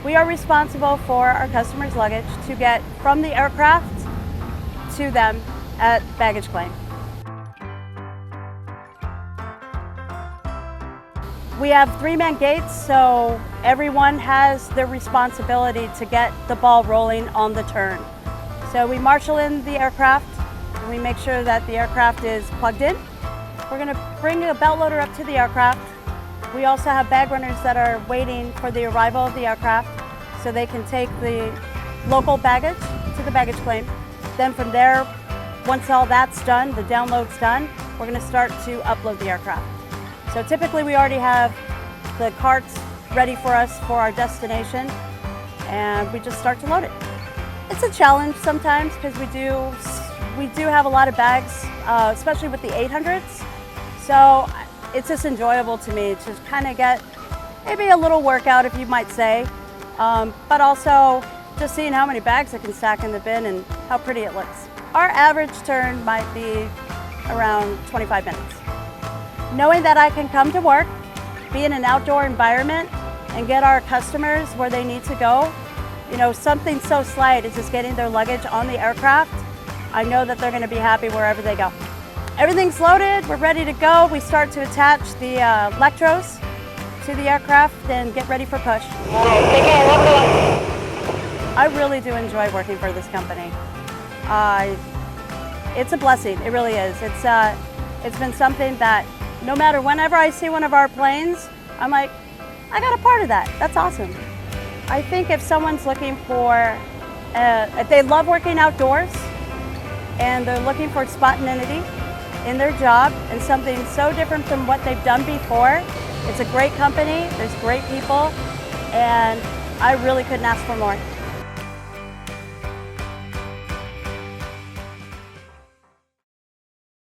We are responsible for our customers' luggage to get from the aircraft to them at baggage claim. We have 3-man gates, so everyone has their responsibility to get the ball rolling on the turn. So we marshal in the aircraft, and we make sure that the aircraft is plugged in. We're going to bring a belt loader up to the aircraft. We also have bag runners that are waiting for the arrival of the aircraft so they can take the local baggage to the baggage claim. Then from there, once all that's done, the download's done, we're going to start to upload the aircraft. So typically we already have the carts ready for us for our destination, and we just start to load it. It's a challenge sometimes because we do have a lot of bags, especially with the 800s. So it's just enjoyable to me to kind of get maybe a little workout, if you might say, but also just seeing how many bags I can stack in the bin and how pretty it looks. Our average turn might be around 25 minutes. Knowing that I can come to work, be in an outdoor environment, and get our customers where they need to go, you know, something so slight as just getting their luggage on the aircraft, I know that they're going to be happy wherever they go. Everything's loaded, we're ready to go. We start to attach the electrodes to the aircraft and get ready for push. I really do enjoy working for this company. It's a blessing, it really is. It's been something that no matter whenever I see one of our planes, I'm like, I got a part of that. That's awesome. I think if someone's looking for, if they love working outdoors and they're looking for spontaneity in their job and something so different from what they've done before, it's a great company, there's great people, and I really couldn't ask for more.